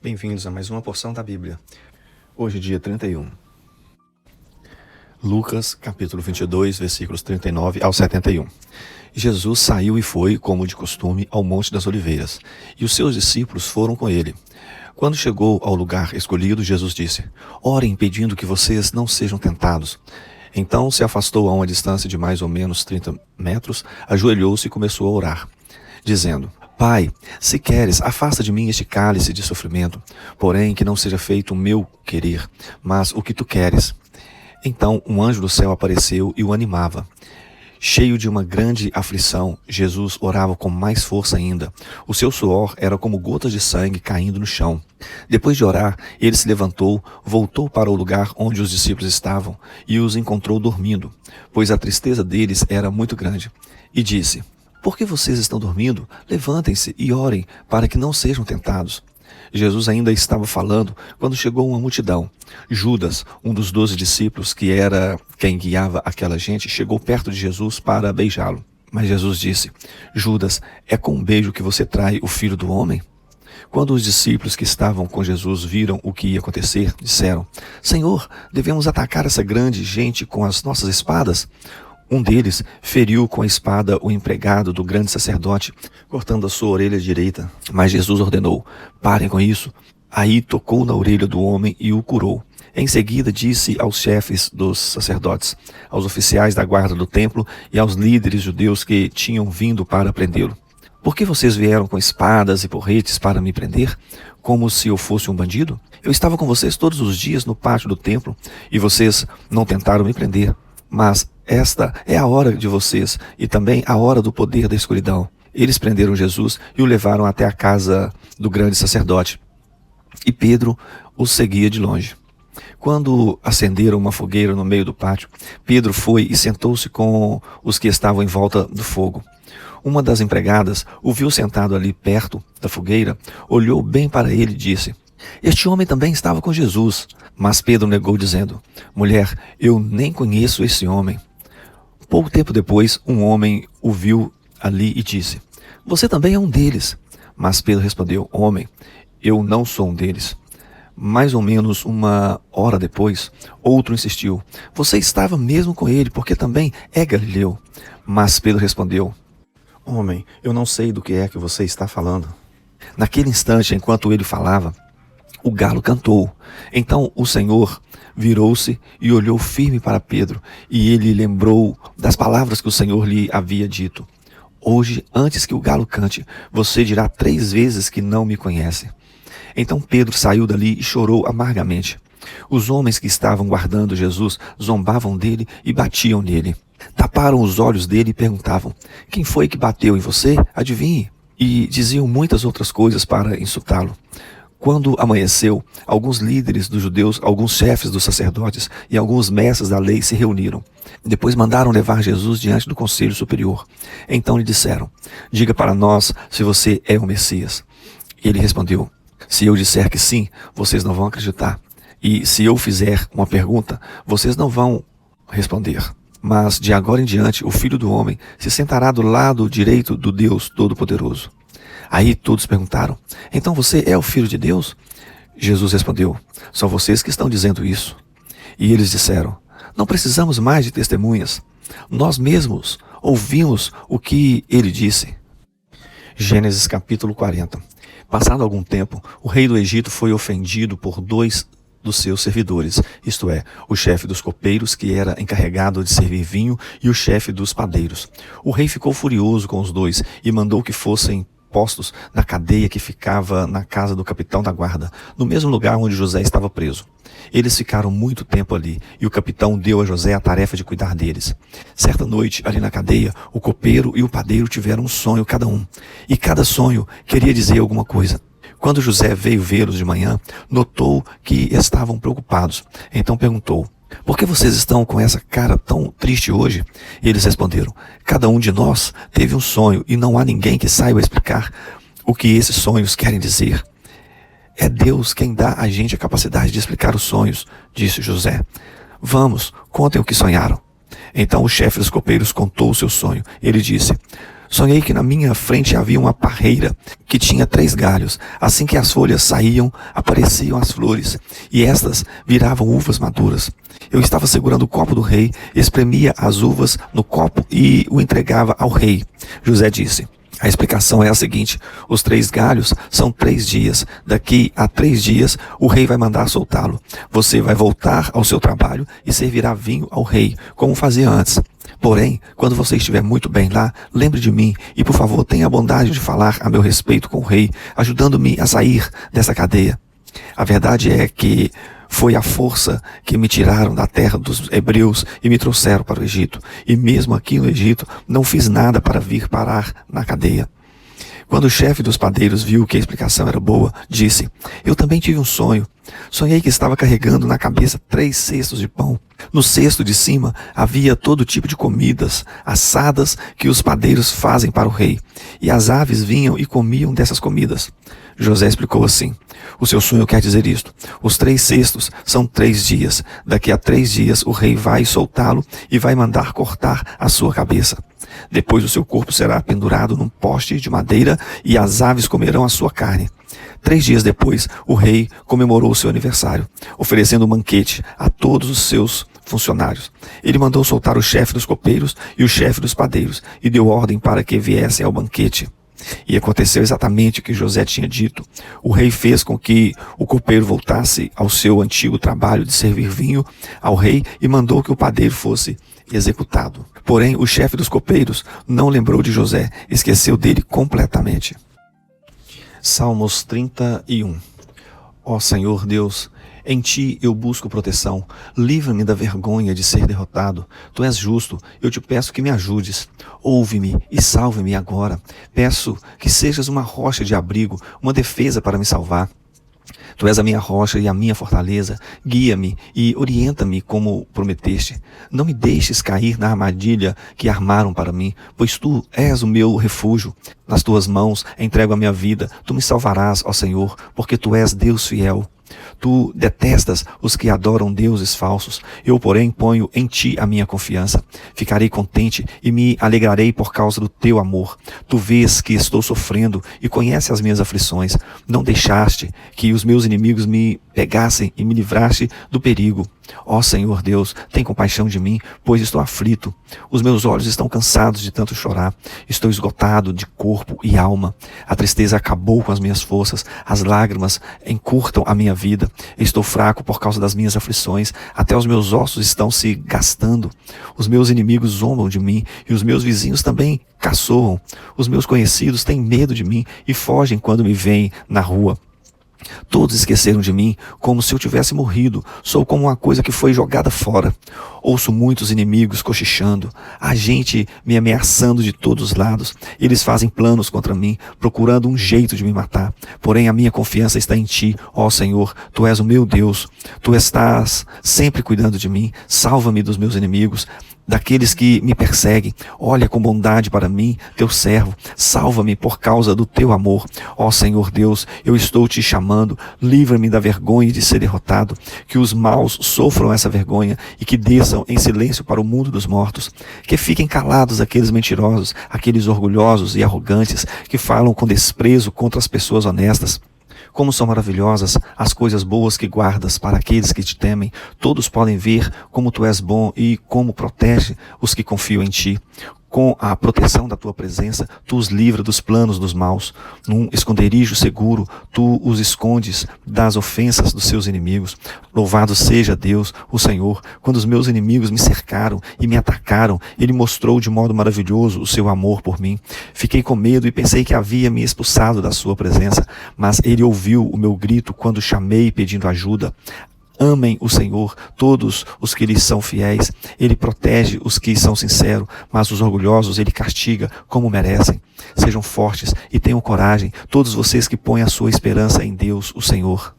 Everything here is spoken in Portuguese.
Bem-vindos a mais uma porção da Bíblia. Hoje, dia 31. Lucas, capítulo 22, versículos 39 ao 71. Jesus saiu e foi, como de costume, ao Monte das Oliveiras, e os seus discípulos foram com ele. Quando chegou ao lugar escolhido, Jesus disse: "Orem pedindo que vocês não sejam tentados." Então se afastou a uma distância de mais ou menos 30 metros, ajoelhou-se e começou a orar, dizendo: "Pai, se queres, afasta de mim este cálice de sofrimento, porém que não seja feito o meu querer, mas o que tu queres." Então um anjo do céu apareceu e o animava. Cheio de uma grande aflição, Jesus orava com mais força ainda. O seu suor era como gotas de sangue caindo no chão. Depois de orar, ele se levantou, voltou para o lugar onde os discípulos estavam e os encontrou dormindo, pois a tristeza deles era muito grande. E disse: "Por que vocês estão dormindo? Levantem-se e orem, para que não sejam tentados." Jesus ainda estava falando quando chegou uma multidão. Judas, um dos 12 discípulos, que era quem guiava aquela gente, chegou perto de Jesus para beijá-lo. Mas Jesus disse: "Judas, é com um beijo que você trai o Filho do Homem?" Quando os discípulos que estavam com Jesus viram o que ia acontecer, disseram: "Senhor, devemos atacar essa grande gente com as nossas espadas?" Um deles feriu com a espada o empregado do grande sacerdote, cortando a sua orelha direita. Mas Jesus ordenou: "Parem com isso." Aí tocou na orelha do homem e o curou. Em seguida disse aos chefes dos sacerdotes, aos oficiais da guarda do templo e aos líderes judeus que tinham vindo para prendê-lo: "Por que vocês vieram com espadas e porretes para me prender, como se eu fosse um bandido? Eu estava com vocês todos os dias no pátio do templo e vocês não tentaram me prender. Mas esta é a hora de vocês e também a hora do poder da escuridão." Eles prenderam Jesus e o levaram até a casa do grande sacerdote. E Pedro os seguia de longe. Quando acenderam uma fogueira no meio do pátio, Pedro foi e sentou-se com os que estavam em volta do fogo. Uma das empregadas o viu sentado ali perto da fogueira, olhou bem para ele e disse: "Este homem também estava com Jesus." Mas Pedro negou, dizendo: "Mulher, eu nem conheço esse homem." Pouco tempo depois, um homem o viu ali e disse: "Você também é um deles." Mas Pedro respondeu: "Homem, eu não sou um deles." Mais ou menos uma hora depois, outro insistiu: "Você estava mesmo com ele, porque também é galileu." Mas Pedro respondeu: "Homem, eu não sei do que é que você está falando." Naquele instante, enquanto ele falava, o galo cantou. Então o Senhor virou-se e olhou firme para Pedro, e ele lembrou das palavras que o Senhor lhe havia dito: "Hoje, antes que o galo cante, você dirá 3 vezes que não me conhece." Então Pedro saiu dali e chorou amargamente. Os homens que estavam guardando Jesus zombavam dele e batiam nele. Taparam os olhos dele e perguntavam: "Quem foi que bateu em você? Adivinhe." E diziam muitas outras coisas para insultá-lo. Quando amanheceu, alguns líderes dos judeus, alguns chefes dos sacerdotes e alguns mestres da lei se reuniram. Depois mandaram levar Jesus diante do conselho superior. Então lhe disseram: "Diga para nós se você é o Messias." Ele respondeu: "Se eu disser que sim, vocês não vão acreditar. E se eu fizer uma pergunta, vocês não vão responder. Mas de agora em diante, o Filho do Homem se sentará do lado direito do Deus Todo-Poderoso." Aí todos perguntaram: "Então você é o Filho de Deus?" Jesus respondeu: "São vocês que estão dizendo isso." E eles disseram: "Não precisamos mais de testemunhas. Nós mesmos ouvimos o que ele disse." Gênesis capítulo 40. Passado algum tempo, o rei do Egito foi ofendido por 2 dos seus servidores, isto é, o chefe dos copeiros, que era encarregado de servir vinho, e o chefe dos padeiros. O rei ficou furioso com os 2 e mandou que fossem postos na cadeia que ficava na casa do capitão da guarda, no mesmo lugar onde José estava preso. Eles ficaram muito tempo ali, e o capitão deu a José a tarefa de cuidar deles. Certa noite, ali na cadeia, o copeiro e o padeiro tiveram um sonho cada um, e cada sonho queria dizer alguma coisa. Quando José veio vê-los de manhã, notou que estavam preocupados. Então perguntou: "Por que vocês estão com essa cara tão triste hoje?" E eles responderam: "Cada um de nós teve um sonho e não há ninguém que saiba explicar o que esses sonhos querem dizer." "É Deus quem dá a gente a capacidade de explicar os sonhos", disse José. "Vamos, contem o que sonharam." Então o chefe dos copeiros contou o seu sonho. Ele disse: Sonhei que na minha frente havia uma parreira que tinha 3 galhos. Assim que as folhas saíam, apareciam as flores, e estas viravam uvas maduras. Eu estava segurando o copo do rei, espremia as uvas no copo e o entregava ao rei. José disse: a explicação é a seguinte: os 3 galhos são 3 dias. Daqui a 3 dias, o rei vai mandar soltá-lo. Você vai voltar ao seu trabalho e servirá vinho ao rei, como fazia antes. Porém, quando você estiver muito bem lá, lembre de mim e, por favor, tenha a bondade de falar a meu respeito com o rei, ajudando-me a sair dessa cadeia. A verdade é que foi a força que me tiraram da terra dos hebreus e me trouxeram para o Egito. E mesmo aqui no Egito, não fiz nada para vir parar na cadeia. Quando o chefe dos padeiros viu que a explicação era boa, disse: eu também tive um sonho. Sonhei que estava carregando na cabeça 3 cestos de pão. No cesto de cima havia todo tipo de comidas assadas que os padeiros fazem para o rei. E as aves vinham e comiam dessas comidas. José explicou assim: o seu sonho quer dizer isto. Os 3 cestos são 3 dias. Daqui a 3 dias o rei vai soltá-lo e vai mandar cortar a sua cabeça. Depois o seu corpo será pendurado num poste de madeira e as aves comerão a sua carne. 3 dias depois, o rei comemorou o seu aniversário, oferecendo um banquete a todos os seus funcionários. Ele mandou soltar o chefe dos copeiros e o chefe dos padeiros e deu ordem para que viessem ao banquete. E aconteceu exatamente o que José tinha dito. O rei fez com que o copeiro voltasse ao seu antigo trabalho de servir vinho ao rei e mandou que o padeiro fosse executado. Porém, o chefe dos copeiros não lembrou de José, esqueceu dele completamente. Salmos 31. Ó Senhor Deus, em Ti eu busco proteção. Livra-me da vergonha de ser derrotado. Tu és justo, eu te peço que me ajudes. Ouve-me e salve-me agora. Peço que sejas uma rocha de abrigo, uma defesa para me salvar. Tu és a minha rocha e a minha fortaleza. Guia-me e orienta-me como prometeste. Não me deixes cair na armadilha que armaram para mim, pois Tu és o meu refúgio. Nas Tuas mãos entrego a minha vida. Tu me salvarás, ó Senhor, porque Tu és Deus fiel. Tu detestas os que adoram deuses falsos. Eu, porém, ponho em Ti a minha confiança. Ficarei contente e me alegrarei por causa do Teu amor. Tu vês que estou sofrendo e conheces as minhas aflições. Não deixaste que os meus inimigos me pegassem e me livraste do perigo. Ó Senhor Deus, tem compaixão de mim, pois estou aflito. Os meus olhos estão cansados de tanto chorar. Estou esgotado de corpo e alma. A tristeza acabou com as minhas forças. As lágrimas encurtam a minha vida. Estou fraco por causa das minhas aflições. Até os meus ossos estão se gastando. Os meus inimigos zombam de mim e os meus vizinhos também caçoam. Os meus conhecidos têm medo de mim e fogem quando me veem na rua. Todos esqueceram de mim, como se eu tivesse morrido. Sou como uma coisa que foi jogada fora. Ouço muitos inimigos cochichando. Há gente me ameaçando de todos os lados. Eles fazem planos contra mim, procurando um jeito de me matar. Porém, a minha confiança está em Ti, ó Senhor. Tu és o meu Deus. Tu estás sempre cuidando de mim. Salva-me dos meus inimigos, daqueles que me perseguem. Olha com bondade para mim, Teu servo. Salva-me por causa do Teu amor. Ó Senhor Deus, eu estou Te chamando. Livra-me da vergonha de ser derrotado. Que os maus sofram essa vergonha e que desçam em silêncio para o mundo dos mortos. Que fiquem calados aqueles mentirosos, aqueles orgulhosos e arrogantes que falam com desprezo contra as pessoas honestas. Como são maravilhosas as coisas boas que guardas para aqueles que Te temem. Todos podem ver como Tu és bom e como protege os que confiam em Ti. Com a proteção da Tua presença, Tu os livra dos planos dos maus. Num esconderijo seguro, Tu os escondes das ofensas dos seus inimigos. Louvado seja Deus, o Senhor. Quando os meus inimigos me cercaram e me atacaram, Ele mostrou de modo maravilhoso o Seu amor por mim. Fiquei com medo e pensei que havia me expulsado da Sua presença, mas Ele ouviu o meu grito quando chamei pedindo ajuda. Amem o Senhor, todos os que lhes são fiéis. Ele protege os que são sinceros, mas os orgulhosos Ele castiga como merecem. Sejam fortes e tenham coragem, todos vocês que põem a sua esperança em Deus, o Senhor.